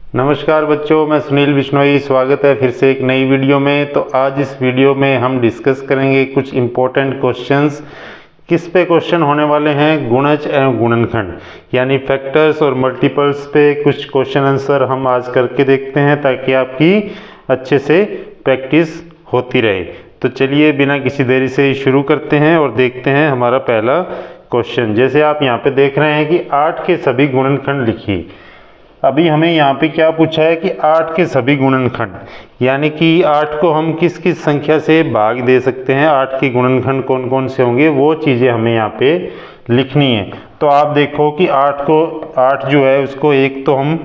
नमस्कार बच्चों, मैं सुनील बिश्नोई। स्वागत है फिर से एक नई वीडियो में। तो आज इस वीडियो में हम डिस्कस करेंगे कुछ इम्पोर्टेंट क्वेश्चंस। किस पे क्वेश्चन होने वाले हैं? गुणज एवं गुणनखंड यानी फैक्टर्स और मल्टीपल्स पे कुछ क्वेश्चन आंसर हम आज करके देखते हैं ताकि आपकी अच्छे से प्रैक्टिस होती रहे। तो चलिए बिना किसी देरी से शुरू करते हैं और देखते हैं हमारा पहला क्वेश्चन। जैसे आप यहाँ पे देख रहे हैं कि 8 के सभी गुणनखंड लिखिए। अभी हमें यहाँ पे क्या पूछा है कि 8 के सभी गुणनखंड यानी कि 8 को हम किस किस संख्या से भाग दे सकते हैं, 8 के गुणनखंड कौन कौन से होंगे, वो चीज़ें हमें यहाँ पे लिखनी है। तो आप देखो कि 8 जो है उसको एक तो हम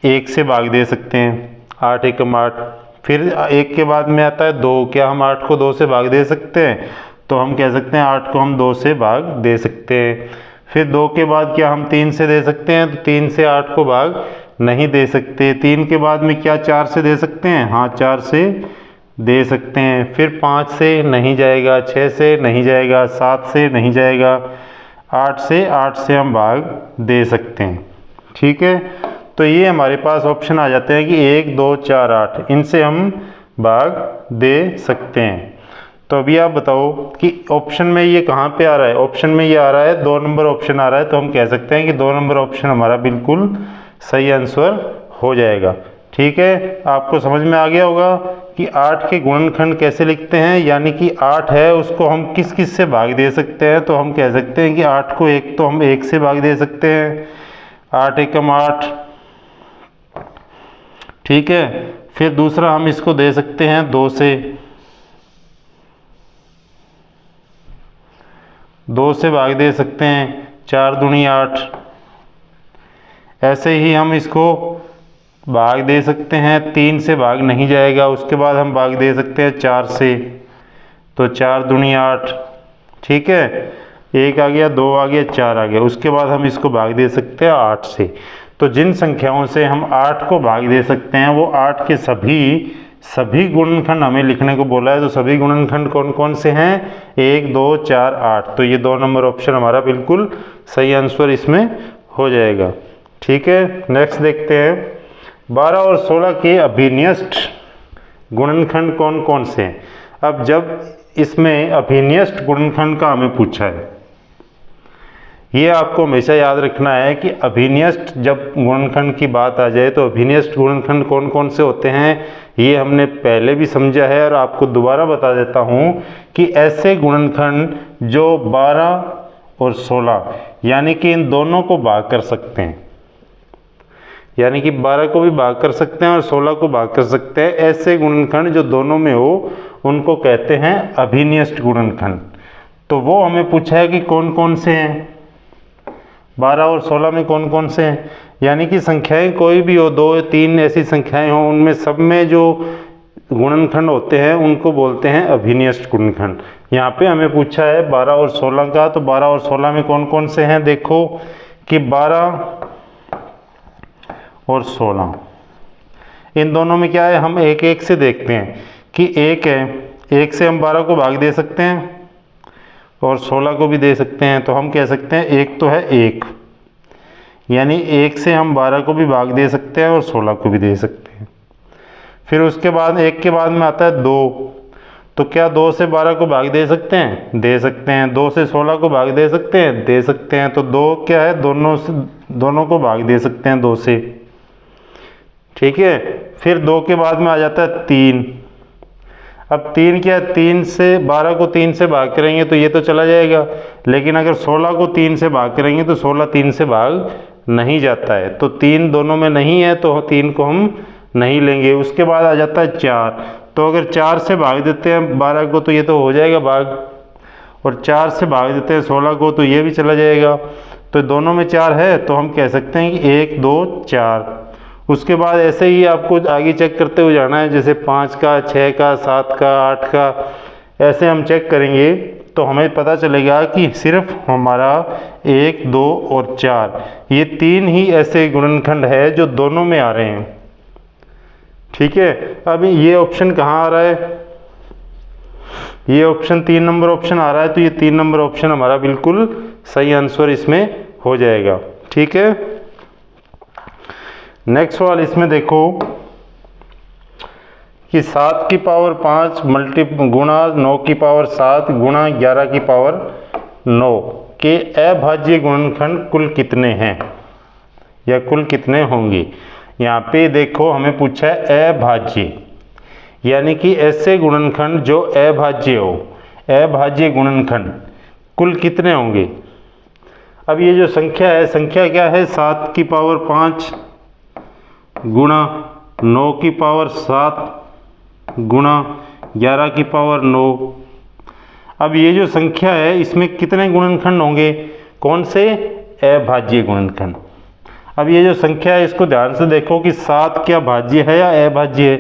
1 से भाग दे सकते हैं, 8 एकम 8। फिर 1 के बाद में आता है 2। क्या हम 8 को 2 से भाग दे सकते हैं? तो हम कह सकते हैं 8 को हम 2 से भाग दे सकते हैं। फिर 2 के बाद क्या हम 3 से दे सकते हैं? तो 3 से 8 को भाग नहीं दे सकते। 3 के बाद में क्या 4 से दे सकते हैं? हाँ, 4 से दे सकते हैं। फिर 5 से नहीं जाएगा, 6 से नहीं जाएगा, 7 से नहीं जाएगा, 8 से हम भाग दे सकते हैं। ठीक है, तो ये हमारे पास ऑप्शन आ जाते हैं कि 1, 2, 4, 8 इनसे हम भाग दे सकते हैं। तो अभी आप बताओ कि ऑप्शन में ये कहाँ पे आ रहा है? ऑप्शन में ये आ रहा है 2 नंबर ऑप्शन आ रहा है। तो हम कह सकते हैं कि 2 नंबर ऑप्शन हमारा बिल्कुल सही आंसर हो जाएगा। ठीक है, आपको समझ में आ गया होगा कि 8 के गुणनखंड कैसे लिखते हैं, यानी कि 8 है उसको हम किस किस से भाग दे सकते हैं। तो हम कह सकते हैं कि 8 को एक तो हम 1 से भाग दे सकते हैं, 8 एकम 8। ठीक है, फिर दूसरा हम इसको दे सकते हैं 2 से, 2 से भाग दे सकते हैं, 4 दूनी 8। ऐसे ही हम इसको भाग दे सकते हैं, 3 से भाग नहीं जाएगा। उसके बाद हम भाग दे सकते हैं 4 से, तो 4 दूनी 8। ठीक है, 1 आ गया, 2 आ गया, 4 आ गया। उसके बाद हम इसको भाग दे सकते हैं 8 से। तो जिन संख्याओं से हम 8 को भाग दे सकते हैं वो 8 के सभी गुणनखंड हमें लिखने को बोला है। तो सभी गुणनखंड कौन कौन से हैं? 1, 2, 4, 8। तो ये 2 नंबर ऑप्शन हमारा बिल्कुल सही आंसर इसमें हो जाएगा। ठीक है, नेक्स्ट देखते हैं 12 और 16 के अभिन्यस्त गुणनखंड कौन कौन से हैं। अब जब इसमें अभिन्यस्त गुणनखंड का हमें पूछा है, ये आपको हमेशा याद रखना है कि अभिन्यस्त जब गुणनखंड की बात आ जाए तो अभिन्यस्त गुणनखंड कौन कौन से होते हैं ये हमने पहले भी समझा है और आपको दोबारा बता देता हूँ कि ऐसे गुणनखंड जो 12 और 16 यानी कि इन दोनों को भाग कर सकते हैं, यानी कि 12 को भी भाग कर सकते हैं और 16 को भाग कर सकते हैं, ऐसे गुणनखंड जो दोनों में हो उनको कहते हैं अभिन्यस्त गुणनखंड। तो वो हमें पूछा है कि कौन कौन से हैं, 12 और 16 में कौन कौन से हैं। यानी कि संख्याएं कोई भी हो, 2 या 3 ऐसी संख्याएं हो, उनमें सब में जो गुणनखंड होते हैं उनको बोलते हैं अभिन्यस्त गुणनखंड। यहाँ पे हमें पूछा है 12 और 16 का। तो 12 और 16 में कौन कौन से हैं? देखो कि 12 और 16 इन दोनों में क्या है, हम एक एक से देखते हैं कि 1 है, 1 से हम 12 को भाग दे सकते हैं और 16 को भी दे सकते हैं। तो हम कह सकते हैं 1 तो है 1, यानी 1 से हम 12 को भी भाग दे सकते हैं और 16 को भी दे सकते हैं। फिर उसके बाद 1 के बाद में आता है 2। तो क्या 2 से 12 को भाग दे सकते हैं? दे सकते हैं। 2 से 16 को भाग दे सकते हैं? दे सकते हैं। तो 2 क्या है, दोनों को भाग दे सकते हैं 2 से। ठीक है, फिर 2 के बाद में आ जाता है 3। अब 3 क्या है, 3 से 12 को 3 से भाग करेंगे तो ये तो चला जाएगा, लेकिन अगर 16 को 3 से भाग करेंगे तो 16 3 से भाग नहीं जाता है। तो 3 दोनों में नहीं है तो 3 को हम नहीं लेंगे। उसके बाद आ जाता है 4। तो अगर 4 से भाग देते हैं 12 को तो ये तो हो जाएगा भाग, और 4 से भाग देते हैं 16 को तो ये भी चला जाएगा। तो दोनों में 4 है तो हम कह सकते हैं कि 1, 2, 4। उसके बाद ऐसे ही आपको आगे चेक करते हुए जाना है, जैसे 5 का, 6 का, 7 का, 8 का, ऐसे हम चेक करेंगे तो हमें पता चलेगा कि सिर्फ हमारा 1, 2 और 4 ये 3 ही ऐसे गुणनखंड है जो दोनों में आ रहे हैं। ठीक है, अभी ये ऑप्शन कहाँ आ रहा है? ये ऑप्शन 3 नंबर ऑप्शन आ रहा है। तो ये 3 नंबर ऑप्शन हमारा बिल्कुल सही आंसर इसमें हो जाएगा। ठीक है, नेक्स्ट सवाल इसमें देखो कि 7 की पावर 5 गुणा 9 की पावर 7 गुणा 11 की पावर 9 के अभाज्य गुणनखंड कुल कितने हैं या कुल कितने होंगे। यहाँ पे देखो हमें पूछा है अभाज्य, यानी कि ऐसे गुणनखंड जो अभाज्य हो, अभाज्य गुणनखंड कुल कितने होंगे। अब ये जो संख्या है, संख्या क्या है, 7 की पावर 5 गुणा 9 की पावर 7 गुणा 11 की पावर 9। अब ये जो संख्या है इसमें कितने गुणनखंड होंगे, कौन से, अभाज्य गुणनखंड। अब ये जो संख्या है इसको ध्यान से देखो कि 7 क्या भाज्य है या अभाज्य है,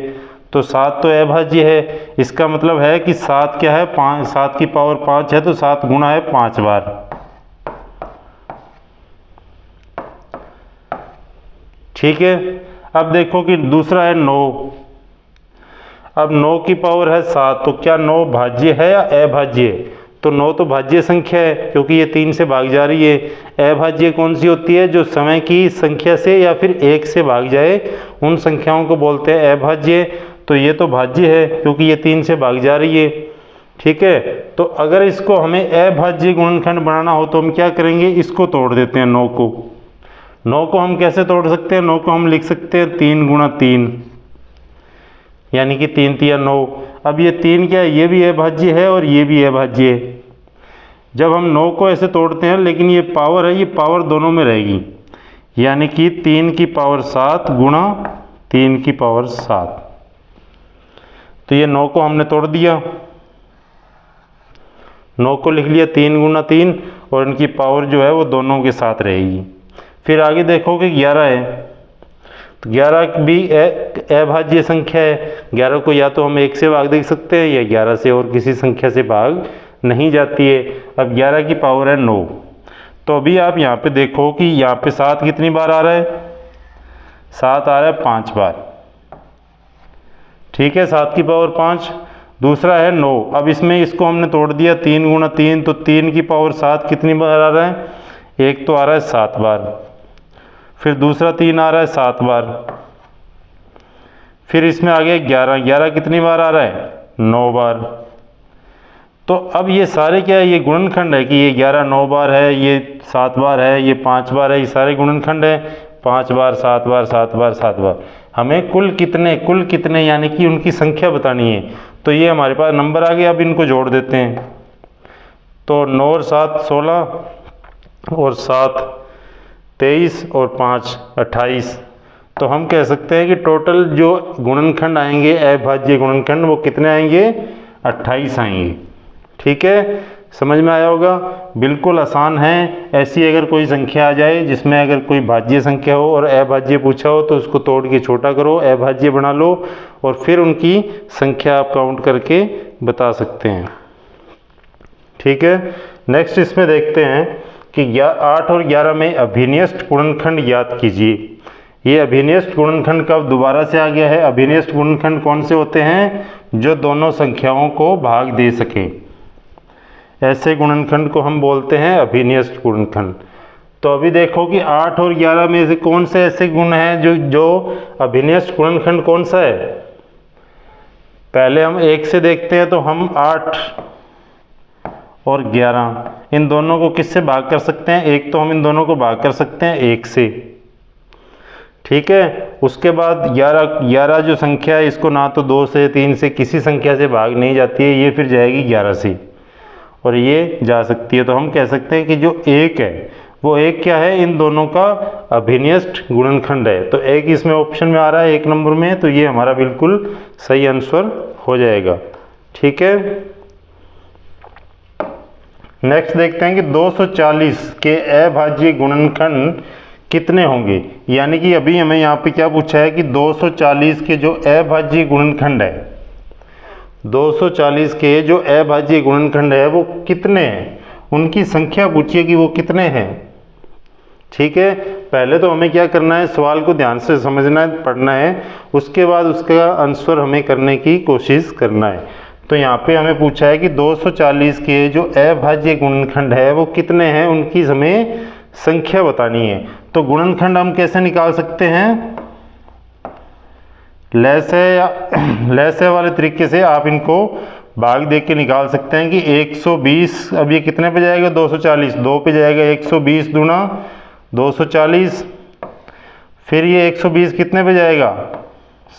तो 7 तो अभाज्य है। इसका मतलब है कि 7 क्या है, 7 की पावर 5 है, तो 7 गुणा है 5 बार। ठीक है। अब देखो कि दूसरा है 9। अब 9 की पावर है 7, तो क्या 9 भाज्य है या अभाज्य है, तो 9 तो भाज्य संख्या है क्योंकि ये 3 से भाग जा रही है। अभाज्य कौन सी होती है, जो समय की संख्या से या फिर 1 से भाग जाए, उन संख्याओं को बोलते हैं अभाज्य। तो ये तो भाज्य है क्योंकि ये 3 से भाग जा रही है। ठीक है, तो अगर इसको हमें अभाज्य गुणनखंड बनाना हो तो हम क्या करेंगे, इसको तोड़ देते हैं 9 को। 9 को हम कैसे तोड़ सकते हैं, 9 को हम लिख सकते हैं 3 गुणा 3, यानी कि 3 तिया 9। अब ये 3 क्या है, ये भी अभाज्य है और ये भी अभाज्य है। जब हम 9 को ऐसे तोड़ते हैं, लेकिन ये पावर है, ये पावर दोनों में रहेगी, यानी कि 3 की पावर 7 गुणा 3 की पावर 7। तो ये 9 को हमने तोड़ दिया, 9 को लिख लिया 3 गुणा 3, और इनकी पावर जो है वो दोनों के साथ रहेगी। फिर आगे देखो कि 11 है, तो 11 भी अभाज्य संख्या है। 11 को या तो हम 1 से भाग दे सकते हैं या 11 से और किसी संख्या से भाग नहीं जाती है। अब 11 की पावर है 9, तो अभी आप यहाँ पे देखो कि यहाँ पे 7 कितनी बार आ रहा है, 7 आ रहा है 5 बार। ठीक है, 7 की पावर 5। दूसरा है 9। अब इसमें इसको हमने तोड़ दिया 3 गुणा 3, तो 3 की पावर 7 कितनी बार आ रहा है, एक तो आ रहा है 7 बार। फिर दूसरा 3 आ रहा है 7 बार। फिर इसमें आ गया 11, 11 कितनी बार आ रहा है, 9 बार। तो अब ये सारे क्या है, ये गुणनखंड है कि ये 11 9 बार है, ये 7 बार है, ये 5 बार है, ये सारे गुणनखंड है। 5 बार 7 बार 7 बार 7 बार, हमें कुल कितने यानी कि उनकी संख्या बतानी है। तो ये हमारे पास नंबर आ गया, अब इनको जोड़ देते हैं। तो 9 और 7 16 और 7 23 और 5 28। तो हम कह सकते हैं कि टोटल जो गुणनखंड आएंगे अभाज्य गुणनखंड वो कितने आएंगे, 28 आएंगे। ठीक है, समझ में आया होगा, बिल्कुल आसान है। ऐसी अगर कोई संख्या आ जाए जिसमें अगर कोई भाज्य संख्या हो और अभाज्य पूछा हो तो उसको तोड़ के छोटा करो, अभाज्य बना लो, और फिर उनकी संख्या आप काउंट करके बता सकते हैं। ठीक है, नेक्स्ट इसमें देखते हैं कि 8 और 11 में अभिन्यस्त गुणनखंड याद कीजिए। ये अभिन्यस्त गुणनखंड कब दोबारा से आ गया है। अभिन्यस्त गुणनखंड कौन से होते हैं, जो दोनों संख्याओं को भाग दे सकें, ऐसे गुणनखंड को हम बोलते हैं अभिन्यस्त गुणनखंड। तो अभी देखो कि 8 और 11 में से कौन से ऐसे गुण हैं जो अभिन्यस्त गुणनखंड कौन सा है। पहले हम 1 से देखते हैं, तो हम 8 और 11 इन दोनों को किससे भाग कर सकते हैं, एक तो हम इन दोनों को भाग कर सकते हैं 1 से। ठीक है, उसके बाद 11 जो संख्या है इसको ना तो 2 से 3 से किसी संख्या से भाग नहीं जाती है, ये फिर जाएगी 11 से, और ये जा सकती है। तो हम कह सकते हैं कि जो 1 है वो 1 क्या है, इन दोनों का अभिन्यस्त गुणनखंड है। तो 1 इसमें ऑप्शन में आ रहा है 1 नंबर में, तो ये हमारा बिल्कुल सही आंसर हो जाएगा। ठीक है, नेक्स्ट देखते हैं कि 240 के अभाज्य गुणनखंड कितने होंगे। यानी कि अभी हमें यहाँ पे क्या पूछा है कि 240 के जो अभाज्य गुणनखंड है, 240 के जो अभाज्य गुणनखंड है वो कितने हैं, उनकी संख्या पूछिए कि वो कितने हैं। ठीक है, पहले तो हमें क्या करना है, सवाल को ध्यान से समझना है, पढ़ना है, उसके बाद उसका आंसर हमें करने की कोशिश करना है। तो यहाँ पे हमें पूछा है कि 240 के जो अभाज्य गुणनखंड है वो कितने हैं, उनकी हमें संख्या बतानी है। तो गुणनखंड हम कैसे निकाल सकते हैं, लेस है या लेस है वाले तरीके से आप इनको भाग दे के निकाल सकते हैं कि 120, अब ये कितने पे जाएगा, 240, 2 पे जाएगा, 120 दूना 240, फिर ये 120 कितने पे जाएगा,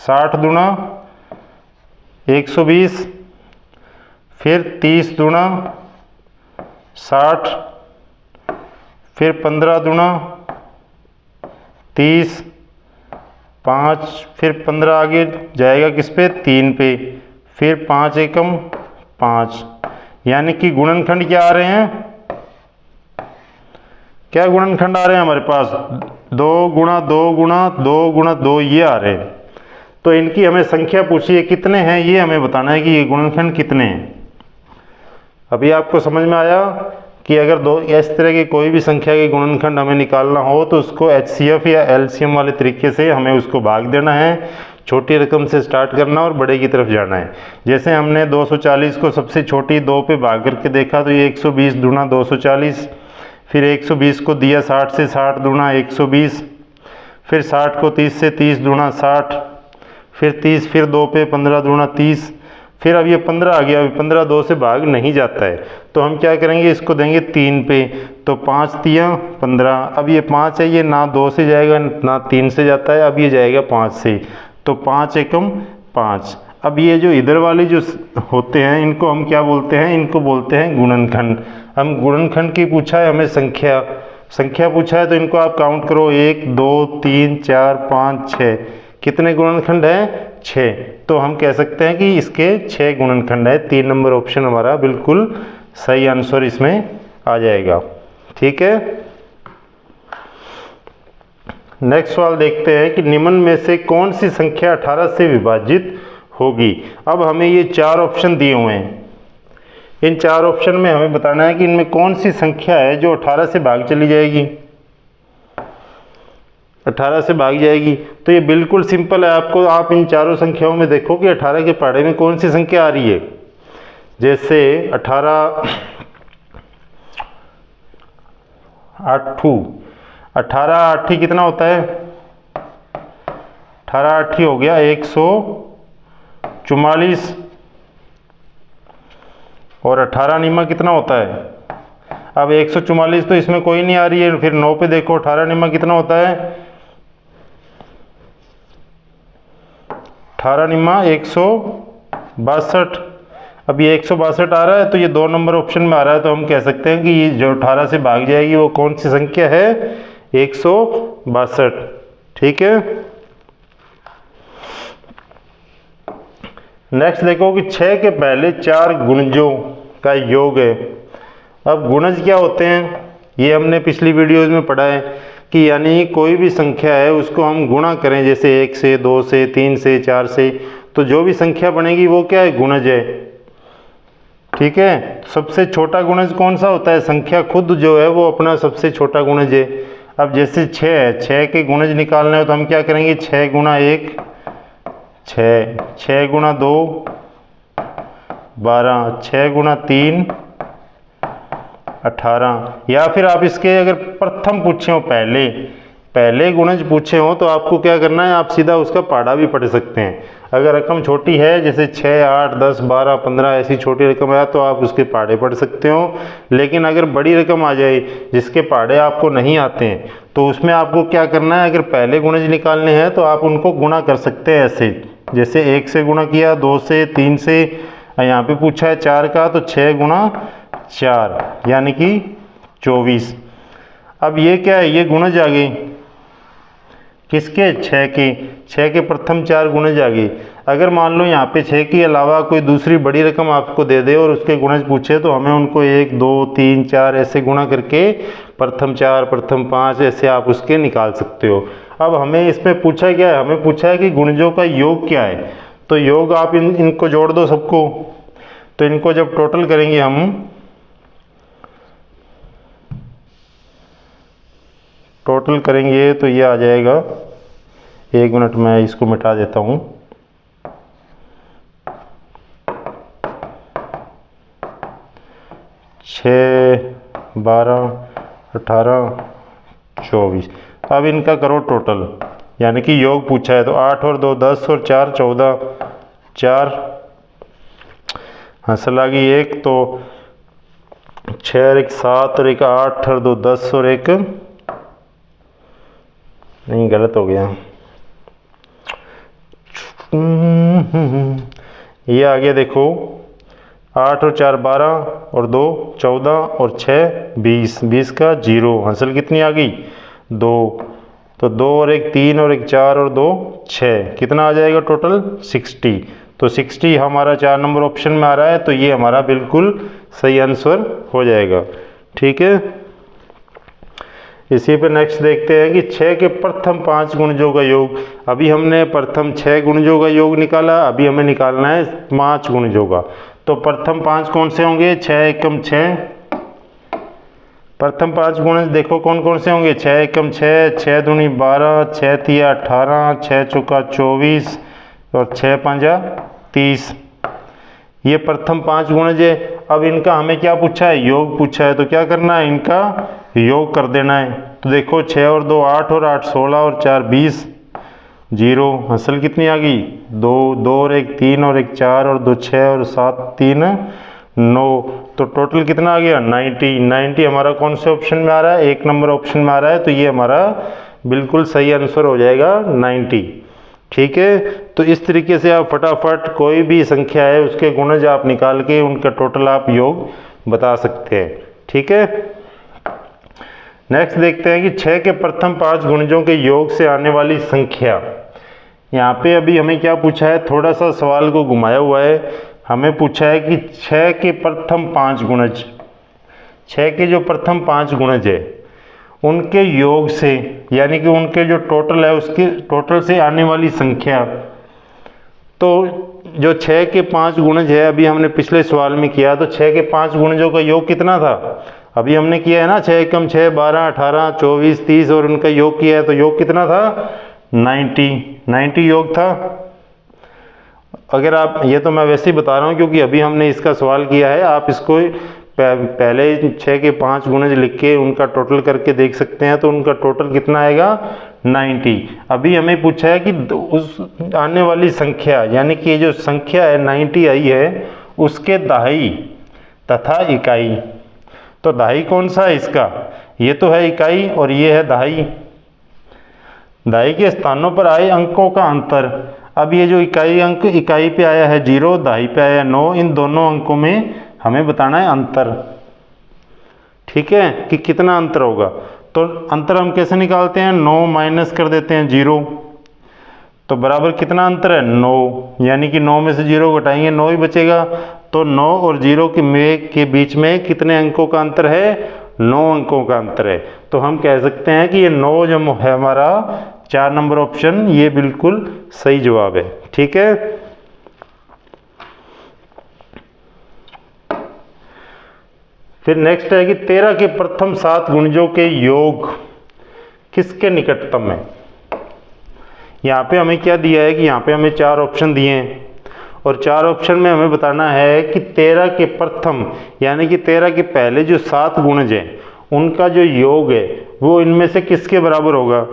60 दूना 120, फिर 30 दूना 60, फिर 15 दूना 30, 5, फिर 15 आगे जाएगा किस पे, 3 पे, फिर 5 एकम 5, यानी कि गुणनखंड क्या आ रहे हैं, क्या गुणनखंड आ रहे हैं हमारे पास, 2 गुणा 2 गुणा 2 गुणा 2 ये आ रहे हैं। तो इनकी हमें संख्या पूछी है कितने हैं, ये हमें बताना है कि ये गुणनखंड कितने हैं। अभी आपको समझ में आया कि अगर दो इस तरह की कोई भी संख्या के गुणनखंड हमें निकालना हो तो उसको HCF या LCM वाले तरीके से हमें उसको भाग देना है, छोटी रकम से स्टार्ट करना और बड़े की तरफ जाना है। जैसे हमने 240 को सबसे छोटी 2 पे भाग करके देखा तो ये 120 दूना 240, फिर 120 को दिया 60 से, 60 दूना 120, फिर 60 को 30 से, 30 दूना 60, फिर 30, फिर 2 पे 15 दूना 30, फिर अब ये 15 आ गया, अभी 15 2 से भाग नहीं जाता है तो हम क्या करेंगे, इसको देंगे 3 पे, तो 5 तियाँ 15, अब ये 5 है, ये ना 2 से जाएगा ना 3 से जाता है, अब ये जाएगा 5 से, तो 5 एकम 5। अब ये जो इधर वाले जो होते हैं इनको हम क्या बोलते हैं, इनको बोलते हैं गुणनखंड। हम गुणनखंड की पूछा है हमें संख्या पूछा है तो इनको आप काउंट करो, 1 2 3 4 5 6, कितने गुणनखंड हैं, 6। तो हम कह सकते हैं कि इसके 6 गुणनखंड है। 3 नंबर ऑप्शन हमारा बिल्कुल सही आंसर इसमें आ जाएगा। ठीक है, नेक्स्ट सवाल देखते हैं कि निम्न में से कौन सी संख्या 18 से विभाजित होगी। अब हमें ये 4 ऑप्शन दिए हुए हैं, इन 4 ऑप्शन में हमें बताना है कि इनमें कौन सी संख्या है जो 18 से भाग चली जाएगी, 18 से भाग जाएगी। तो ये बिल्कुल सिंपल है, आपको आप इन चारों संख्याओं में देखो कि 18 के पहाड़े में कौन सी संख्या आ रही है। जैसे 18 8 कितना होता है, 18 8 हो गया 144, और 18 निमा कितना होता है, अब 144 तो इसमें कोई नहीं आ रही है, फिर 9 पे देखो 18 निमा कितना होता है, 18 निमा 162। अब ये 162 आ रहा है तो ये 2 नंबर ऑप्शन में आ रहा है, तो हम कह सकते हैं कि ये जो 18 से भाग जाएगी वो कौन सी संख्या है, 162। ठीक है, नेक्स्ट देखो कि 6 के पहले 4 गुणजों का योग है। अब गुणज क्या होते हैं, ये हमने पिछली वीडियोज़ में पढ़ा है कि यानी कोई भी संख्या है उसको हम गुणा करें, जैसे 1 से 2 से 3 से 4 से, तो जो भी संख्या बनेगी वो क्या है, गुणज है। ठीक है, सबसे छोटा गुणज कौन सा होता है, संख्या खुद जो है वो अपना सबसे छोटा गुणज है। अब जैसे 6 है, 6 के गुणज निकालने हो तो हम क्या करेंगे, 6 गुणा 1 6, 6 गुणा 2 12, 6 गुणा 3 18। या फिर आप इसके अगर प्रथम पूछे हो, पहले गुणज पूछे हो तो आपको क्या करना है, आप सीधा उसका पहाड़ा भी पढ़ सकते हैं। अगर रकम छोटी है जैसे 6 8 10 12 15 ऐसी छोटी रकम है तो आप उसके पहाड़े पढ़ सकते हो। लेकिन अगर बड़ी रकम आ जाए जिसके पहाड़े आपको नहीं आते हैं तो उसमें आपको क्या करना है, अगर पहले गुणज निकालने हैं तो आप उनको गुणा कर सकते हैं ऐसे, जैसे 1 से गुणा किया, 2 से, 3 से, यहाँ पे पूछा है 4 का तो 6 गुणा 4 यानी कि 24। अब ये क्या है, ये गुणज आ गए किसके, 6 के प्रथम 4 गुणज आ गए। अगर मान लो यहाँ पे 6 के अलावा कोई दूसरी बड़ी रकम आपको दे दे और उसके गुणज पूछे तो हमें उनको 1 2 3 4 ऐसे गुणा करके प्रथम 4 प्रथम 5 ऐसे आप उसके निकाल सकते हो। अब हमें इसमें पूछा क्या है, हमें पूछा है कि गुणजों का योग क्या है, तो योग आप इनको जोड़ दो सबको, तो इनको जब टोटल करेंगे हम, टोटल करेंगे तो ये आ जाएगा, 1 मिनट में इसको मिटा देता हूँ, 6 12 18 24। अब इनका करो टोटल, यानी कि योग पूछा है। तो 8 और 2 10 और 4 14, 4 हंसल आ गई 1, तो 6 और 1 7 और 1 8 और 2 10 और 1 नहीं, गलत हो गया, ये आ गया देखो 8 और 4 12 और 2 14 और 6 20, 20 का 0, हासिल कितनी आ गई 2, तो 2 और 1 3 और 1 4 और 2 6, कितना आ जाएगा टोटल 60। तो 60 हमारा 4 नंबर ऑप्शन में आ रहा है, तो ये हमारा बिल्कुल सही आंसर हो जाएगा। ठीक है, इसी पे नेक्स्ट देखते हैं कि 6 के प्रथम 5 गुणजों का योग। अभी हमने प्रथम 6 गुणजों का योग निकाला, अभी हमें निकालना है 5 गुणजों का। तो प्रथम 5 कौन से होंगे, 6 एकम 6, प्रथम 5 गुणज देखो कौन कौन से होंगे, 6 एकम 6, 6 दूनी 12, 6 तिया 18, 6 चौका 24 और 6 पंजा 30। ये प्रथम 5 गुणज है। अब इनका हमें क्या पूछा है, योग पूछा है, तो क्या करना है, इनका योग कर देना है। तो देखो 6 और 2 8 और 8 16 और 4 20, 0, हासिल कितनी आ गई 2, 2 और 1 3 और 1 4 और 2 6 और 7 3 9, तो टोटल कितना आ गया 90। 90 हमारा कौन से ऑप्शन में आ रहा है, 1 नंबर ऑप्शन में आ रहा है, तो ये हमारा बिल्कुल सही आंसर हो जाएगा 90। ठीक है, तो इस तरीके से आप फटाफट कोई भी संख्या है उसके गुणज आप निकाल के उनका टोटल आप योग बता सकते हैं। ठीक है, नेक्स्ट देखते हैं कि 6 के प्रथम 5 गुणजों के योग से आने वाली संख्या। यहाँ पे अभी हमें क्या पूछा है, थोड़ा सा सवाल को घुमाया हुआ है। हमें पूछा है कि 6 के प्रथम 5 गुणज, 6 के जो प्रथम 5 गुणज है उनके योग से, यानी कि उनके जो टोटल है उसके टोटल से आने वाली संख्या। तो जो 6 के 5 गुणज है, अभी हमने पिछले सवाल में किया, तो 6 के 5 गुणजों का योग कितना था, अभी हमने किया है ना, 6 एकम 6 12 18 24 30 और उनका योग किया है, तो योग कितना था 90 योग था। अगर आप, ये तो मैं वैसे ही बता रहा हूँ क्योंकि अभी हमने इसका सवाल किया है, आप इसको पहले 6 के 5 गुणज लिख के उनका टोटल करके देख सकते हैं, तो उनका टोटल कितना आएगा 90। अभी हमें पूछा है कि उस आने वाली संख्या, यानी कि ये जो संख्या है 90 आई है, उसके दहाई तथा इकाई। तो दहाई कौन सा है इसका, ये तो है इकाई और ये है दहाई। दहाई के स्थानों पर आए अंकों का अंतर। अब ये जो इकाई अंक, इकाई पे आया है 0, दहाई पे आया है 9, इन दोनों अंकों में हमें बताना है अंतर। ठीक है, कि कितना अंतर होगा। तो अंतर हम कैसे निकालते हैं, 9 माइनस कर देते हैं 0, तो बराबर कितना अंतर है 9, यानी कि 9 में से 0 घटाएंगे 9 ही बचेगा। तो 9 और 0 के बीच में कितने अंकों का अंतर है, 9 अंकों का अंतर है। तो हम कह सकते हैं कि ये 9 जो है हमारा 4 नंबर ऑप्शन, ये बिल्कुल सही जवाब है। ठीक है, फिर नेक्स्ट है कि 13 के प्रथम 7 गुणजों के योग किसके निकटतम है। यहाँ पे हमें क्या दिया है कि यहाँ पे हमें 4 ऑप्शन दिए हैं और 4 ऑप्शन में हमें बताना है कि 13 के प्रथम, यानी कि 13 के पहले जो 7 गुणज हैं उनका जो योग है वो इनमें से किसके बराबर होगा।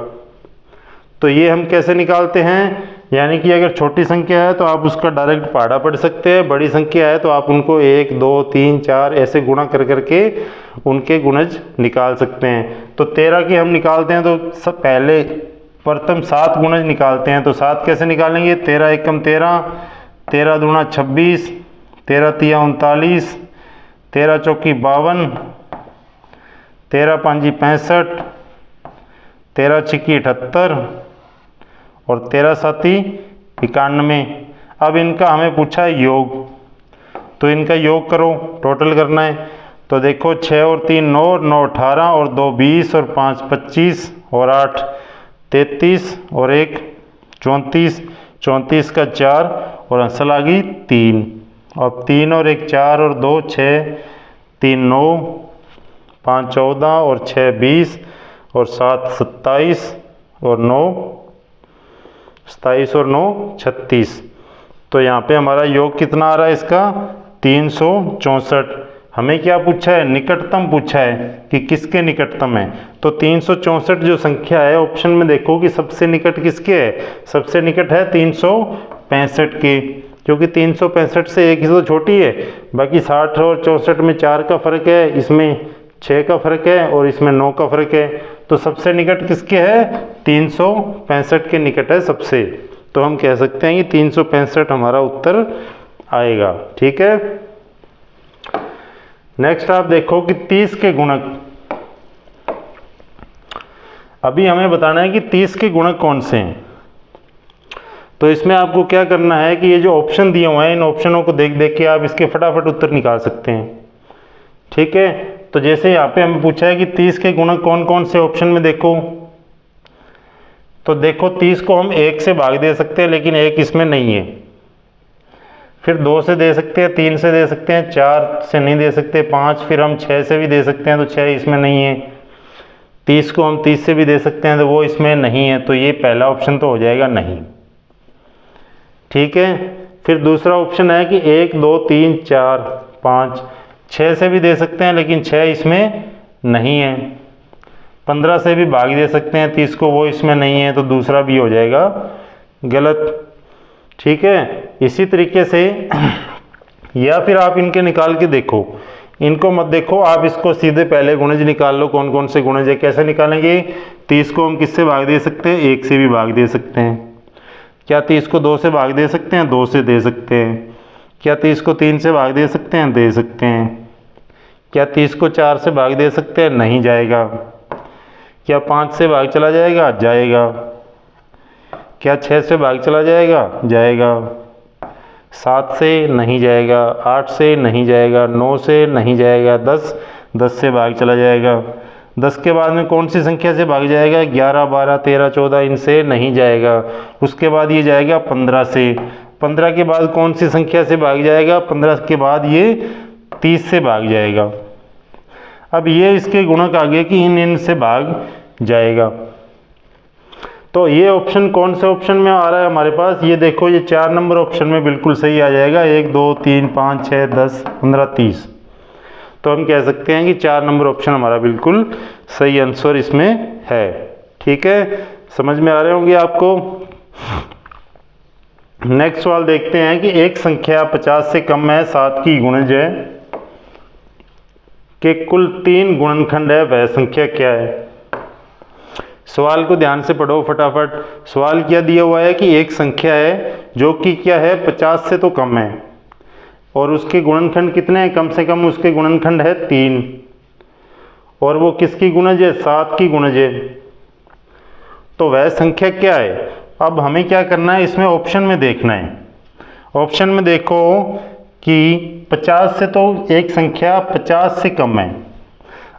तो ये हम कैसे निकालते हैं, यानी कि अगर छोटी संख्या है तो आप उसका डायरेक्ट पहाड़ा पढ़ सकते हैं, बड़ी संख्या है तो आप उनको 1 2 3 4 ऐसे गुणा कर करके उनके गुणज निकाल सकते हैं। तो 13 के हम निकालते हैं तो सब पहले प्रथम 7 गुणज निकालते हैं। तो 7 कैसे निकालेंगे, 13 एकम 13, 13 दूना 26, 13 तिया 39, 13 चौकी 52, 13 पांजी 65, 13 छिक्की 78 और 13 साती 91। अब इनका हमें पूछा है योग, तो इनका योग करो, टोटल करना है। तो देखो 6 और 3 9, 9 18 और 2 20 और 5 25 और 8 33 और 1 34, 34 का 4 और अंसल आ गई 3। अब 3 और 1 4 और 2 6, 3 9, 5 14 और 6 20 और 7 27 और 9 27 और 9 36। तो यहाँ पे हमारा योग कितना आ रहा है इसका 364। हमें क्या पूछा है, निकटतम पूछा है कि किसके निकटतम है। तो 364 जो संख्या है ऑप्शन में देखो कि सबसे निकट किसके है, सबसे निकट है 365 के, क्योंकि 365 से एक ही तो छोटी है, बाकी 60 और 64 में 4 का फर्क है, इसमें 6 का फर्क है और इसमें 9 का फर्क है। तो सबसे निकट किसके है, 365 के निकट है सबसे। तो हम कह सकते हैं कि 365 हमारा उत्तर आएगा। ठीक है, नेक्स्ट आप देखो कि 30 के गुणक। अभी हमें बताना है कि 30 के गुणक कौन से हैं। तो इसमें आपको क्या करना है कि ये जो ऑप्शन दिए हुए हैं इन ऑप्शनों को देख देख के आप इसके फटाफट उत्तर निकाल सकते हैं। ठीक है, तो जैसे यहाँ पे हमें पूछा है कि 30 के गुणक कौन कौन से, ऑप्शन में देखो तो देखो 30 को हम 1 से भाग दे सकते हैं, लेकिन 1 इसमें नहीं है। फिर 2 से दे सकते हैं, 3 से दे सकते हैं, 4 से नहीं दे सकते, 5, फिर हम 6 से भी दे सकते हैं, तो 6 इसमें नहीं है। 30 को हम 30 से भी दे सकते हैं, तो वो इसमें नहीं है, तो ये पहला ऑप्शन तो हो जाएगा नहीं। ठीक है, फिर दूसरा ऑप्शन है कि 1, 2, 3, 4, 5, 6 से भी दे सकते हैं, लेकिन 6 इसमें नहीं है। 15 से भी भाग दे सकते हैं 30 को, वो इसमें नहीं है, तो दूसरा भी हो जाएगा गलत। ठीक है, इसी तरीके से या फिर आप इनके निकाल के देखो, इनको मत देखो, आप इसको सीधे पहले गुणज निकाल लो, कौन कौन से गुणज है। कैसे निकालेंगे, 30 को हम किससे भाग दे सकते हैं, 1 से भी भाग दे सकते हैं। क्या 30 को 2 से भाग दे सकते हैं, 2 से दे सकते हैं। क्या 30 को 3 से भाग दे सकते हैं, दे सकते हैं। क्या 30 को 4 से भाग दे सकते हैं, नहीं जाएगा। क्या 5 से भाग चला जाएगा, जाएगा। क्या 6 से भाग चला जाएगा, जाएगा। 7 से नहीं जाएगा, 8 से नहीं जाएगा, 9 से नहीं जाएगा, 10 से भाग चला जाएगा। 10 के बाद में कौन सी संख्या से भाग जाएगा, 11, 12, 13, 14, इनसे नहीं जाएगा। उसके बाद ये जाएगा 15 से। 15 के बाद कौन सी संख्या से भाग जाएगा, 15 के बाद ये 30 से भाग जाएगा। अब ये इसके गुणक आगे कि इन से भाग जाएगा। तो ये ऑप्शन कौन से ऑप्शन में आ रहा है हमारे पास, ये देखो, ये 4 नंबर ऑप्शन में बिल्कुल सही आ जाएगा। 1, 2, 3, 5, 6, 10, 15, 30। तो हम कह सकते हैं कि 4 नंबर ऑप्शन हमारा बिल्कुल सही आंसर इसमें है। ठीक है, समझ में आ रहे होंगे आपको। नेक्स्ट सवाल देखते हैं कि एक संख्या 50 से कम है, 7 की गुणज है कि कुल 3 गुणनखंड है, वह संख्या क्या है। सवाल को ध्यान से पढ़ो फटाफट। सवाल क्या दिया हुआ है कि एक संख्या है जो कि क्या है 50 से तो कम है, और उसके गुणनखंड कितने हैं, कम से कम उसके गुणनखंड है 3, और वो किसकी गुणज है, 7 की गुणज है। तो वह संख्या क्या है। अब हमें क्या करना है, इसमें ऑप्शन में देखना है। ऑप्शन में देखो कि 50 से तो एक संख्या 50 से कम है।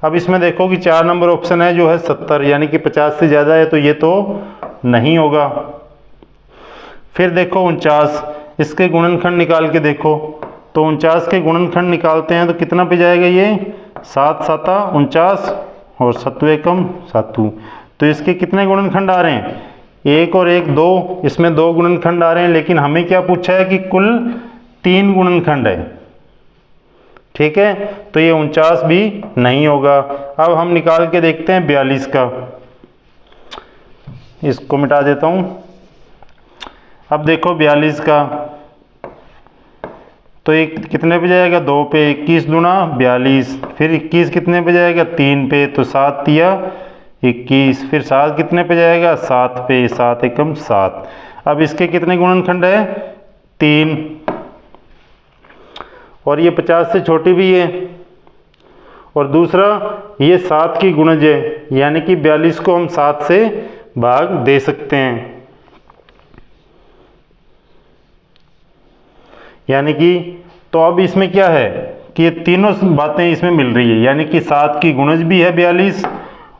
अब इसमें देखो कि 4 नंबर ऑप्शन है जो है 70, यानी कि 50 से ज़्यादा है, तो ये तो नहीं होगा। फिर देखो 49, इसके गुणनखंड निकाल के देखो, तो 49 के गुणनखंड निकालते हैं तो कितना पे जाएगा ये, 7 7 49 और 7 एकम 7। तो इसके कितने गुणनखंड आ रहे हैं, 1 और 1 2, इसमें 2 गुणनखंड आ रहे हैं, लेकिन हमें क्या पूछा है कि कुल 3 गुणनखंड है। ठीक है, तो ये 49 भी नहीं होगा। अब हम निकाल के देखते हैं 42 का, इसको मिटा देता हूं। अब देखो 42 का, तो एक कितने पे जाएगा, 2 पे, 21 दूना 42, फिर 21 कितने पे जाएगा, 3 पे, तो 7 तिया 21, फिर 7 कितने पे जाएगा, 7 पे, 7 एकम 7। अब इसके कितने गुणनखंड है, 3, और ये 50 से छोटी भी है, और दूसरा ये 7 की गुणज है, यानी कि 42 को हम 7 से भाग दे सकते हैं। यानी कि तो अब इसमें क्या है कि ये तीनों बातें इसमें मिल रही है, यानी कि 7 की गुणज भी है 42,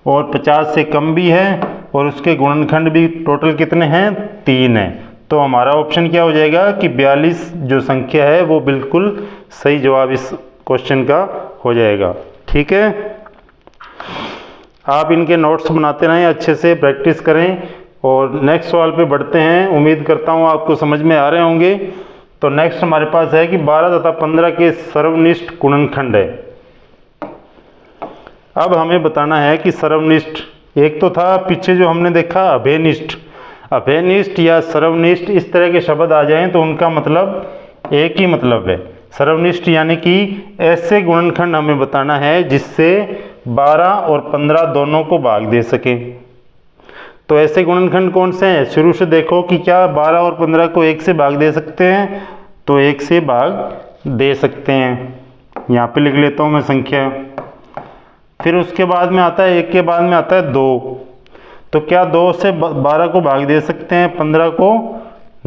और 50 से कम भी है, और उसके गुणनखंड भी टोटल कितने हैं, 3 है। तो हमारा ऑप्शन क्या हो जाएगा कि 42 जो संख्या है वो बिल्कुल सही जवाब इस क्वेश्चन का हो जाएगा। ठीक है, आप इनके नोट्स बनाते रहें, अच्छे से प्रैक्टिस करें, और नेक्स्ट सवाल पे बढ़ते हैं। उम्मीद करता हूँ आपको समझ में आ रहे होंगे। तो नेक्स्ट हमारे पास है कि 12 तथा 15 के सर्वनिष्ठ गुणनखंड है। अब हमें बताना है कि सर्वनिष्ठ, एक तो था पीछे जो हमने देखा अभयनिष्ठ, अभयनिष्ठ या सर्वनिष्ठ इस तरह के शब्द आ जाएं तो उनका मतलब एक ही मतलब है। सर्वनिष्ठ यानी कि ऐसे गुणनखंड हमें बताना है जिससे 12 और 15 दोनों को भाग दे सके। तो ऐसे गुणनखंड कौन से हैं? शुरू से देखो कि क्या 12 और 15 को 1 से भाग दे सकते हैं? तो 1 से भाग दे सकते हैं। यहाँ पे लिख लेता हूँ मैं संख्या। फिर उसके बाद में आता है, 1 के बाद में आता है 2। तो क्या 2 से 12 को भाग दे सकते हैं? 15 को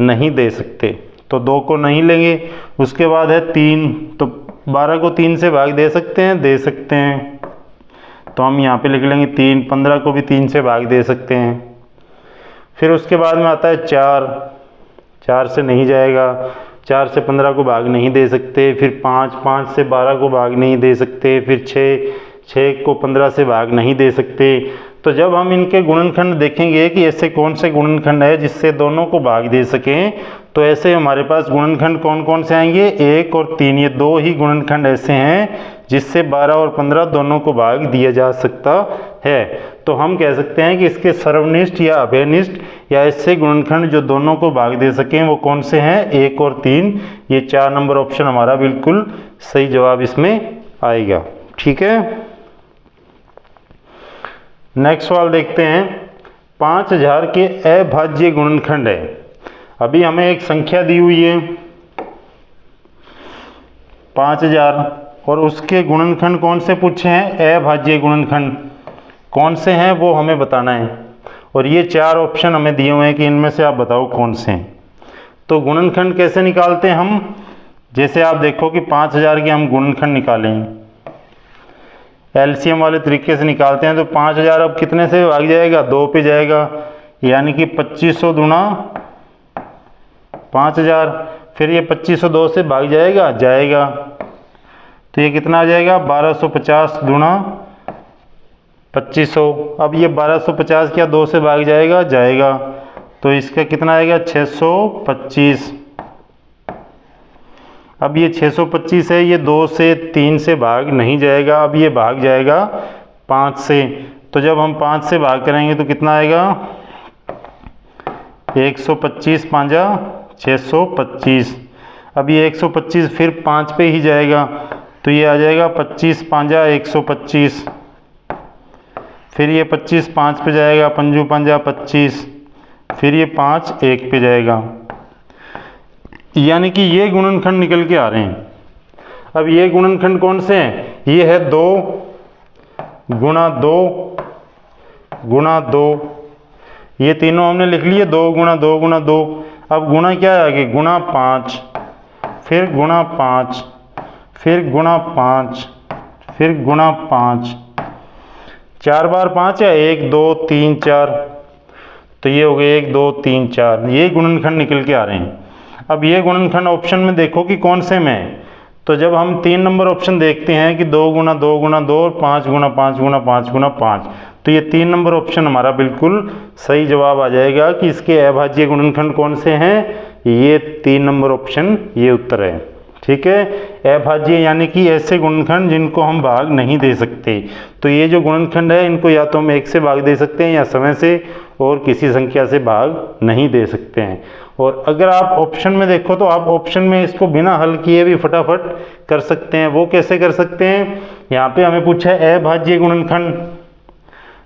नहीं दे सकते, तो 2 को नहीं लेंगे। उसके बाद है 3, तो 12 को 3 से भाग दे सकते हैं? दे सकते हैं, तो हम यहाँ पे लिख लेंगे 3। 15 को भी 3 से भाग दे सकते हैं। फिर उसके बाद में आता है 4, 4 से नहीं जाएगा, 4 से 15 को भाग नहीं दे सकते। फिर 5, 5 से 12 को भाग नहीं दे सकते। फिर 6, 6 को 15 से भाग नहीं दे सकते। तो जब हम इनके गुणनखंड देखेंगे कि ऐसे कौन से गुणनखंड है जिससे दोनों को भाग दे सकें, तो ऐसे हमारे पास गुणनखंड कौन कौन से आएंगे? 1 और 3, ये 2 ही गुणनखंड ऐसे हैं जिससे 12 और 15 दोनों को भाग दिया जा सकता है। तो हम कह सकते हैं कि इसके सर्वनिष्ठ या अभयनिष्ठ या ऐसे गुणनखंड जो दोनों को भाग दे सकें वो कौन से हैं? 1 और 3। ये 4 नंबर ऑप्शन हमारा बिल्कुल सही जवाब इसमें आएगा। ठीक है, नेक्स्ट सवाल देखते हैं। 5000 के अभाज्य गुणनखंड है। अभी हमें एक संख्या दी हुई है 5000 और उसके गुणनखंड कौन से पूछे हैं? अभाज्य गुणनखंड कौन से हैं वो हमें बताना है। और ये 4 ऑप्शन हमें दिए हुए हैं कि इनमें से आप बताओ कौन से हैं। तो गुणनखंड कैसे निकालते हैं हम? जैसे आप देखो कि 5000 के हम गुणनखंड निकालें, एलसीएम वाले तरीके से निकालते हैं। तो 5000 अब कितने से भाग जाएगा? 2 पे जाएगा, यानी कि 2500 गुणा 5000। फिर ये 2500 2 से भाग जाएगा? जाएगा, तो ये कितना आ जाएगा? 1250 गुणा 2500। अब ये 1250 क्या 2 से भाग जाएगा? जाएगा, तो इसका कितना आएगा? 625। अब ये 625 है, ये 2 से 3 से भाग नहीं जाएगा, अब ये भाग जाएगा 5 से। तो जब हम 5 से भाग करेंगे तो कितना आएगा? 125 5 625। अब ये 125 फिर 5 पे ही जाएगा, तो ये आ जाएगा 25 5 125। फिर ये 25 5 पे जाएगा, 5 5 25। फिर ये 5 1 पे जाएगा, यानी कि ये गुणनखंड निकल के आ रहे हैं। अब ये गुणनखंड कौन से हैं? ये है 2 गुणा 2 गुणा 2, ये तीनों हमने लिख लिए 2 गुणा 2 गुणा 2। अब गुणा क्या है आगे? गुणा 5, फिर गुणा 5, फिर गुणा 5, फिर गुणा 5। 4 बार 5 है, 1 2 3 4, तो ये हो गए 1 2 3 4। ये गुणनखंड निकल के आ रहे हैं। अब ये गुणनखंड ऑप्शन में देखो कि कौन से में है। तो जब हम 3 नंबर ऑप्शन देखते हैं कि 2 गुणा 2 गुणा 2 और 5 गुणा 5 गुणा 5 गुणा 5, तो ये 3 नंबर ऑप्शन हमारा बिल्कुल सही जवाब आ जाएगा कि इसके अभाज्य गुणनखंड कौन से हैं। ये 3 नंबर ऑप्शन ये उत्तर है। ठीक है, अभाज्य यानी कि ऐसे गुणनखंड जिनको हम भाग नहीं दे सकते। तो ये जो गुणनखंड है इनको या तो हम 1 से भाग दे सकते हैं या समय से और किसी संख्या से भाग नहीं दे सकते हैं। और अगर आप ऑप्शन में देखो तो आप ऑप्शन में इसको बिना हल किए भी फटाफट कर सकते हैं। वो कैसे कर सकते हैं? यहाँ पे हमें पूछा है अभाज्य गुणनखंड,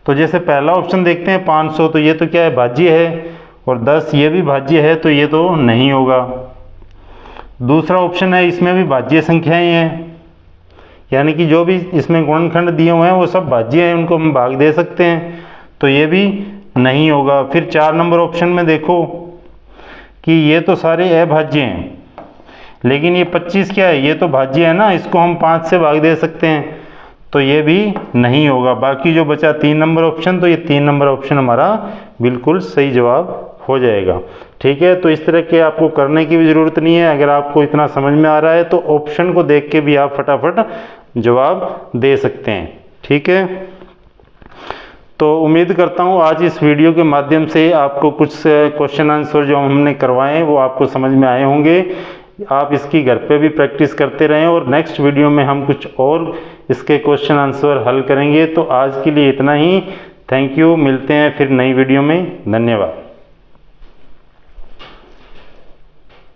तो जैसे पहला ऑप्शन देखते हैं 500, तो ये तो क्या है? भाज्य है। और 10 ये भी भाज्य है, तो ये तो नहीं होगा। दूसरा ऑप्शन है इसमें भी भाज्य संख्याएं हैं, यानी कि जो भी इसमें गुणनखंड दिए हुए हैं वो सब भाज्य हैं, उनको हम भाग दे सकते हैं, तो ये भी नहीं होगा। फिर 4 नंबर ऑप्शन में देखो कि ये तो सारे अभाज्य हैं, लेकिन ये 25 क्या है? ये तो भाज्य है ना, इसको हम 5 से भाग दे सकते हैं, तो ये भी नहीं होगा। बाकी जो बचा 3 नंबर ऑप्शन, तो ये 3 नंबर ऑप्शन हमारा बिल्कुल सही जवाब हो जाएगा। ठीक है, तो इस तरह के आपको करने की भी ज़रूरत नहीं है। अगर आपको इतना समझ में आ रहा है तो ऑप्शन को देख के भी आप फटाफट जवाब दे सकते हैं। ठीक है, तो उम्मीद करता हूँ आज इस वीडियो के माध्यम से आपको कुछ क्वेश्चन आंसर जो हमने करवाए हैं वो आपको समझ में आए होंगे। आप इसकी घर पे भी प्रैक्टिस करते रहें और नेक्स्ट वीडियो में हम कुछ और इसके क्वेश्चन आंसर हल करेंगे। तो आज के लिए इतना ही। थैंक यू, मिलते हैं फिर नई वीडियो में। धन्यवाद।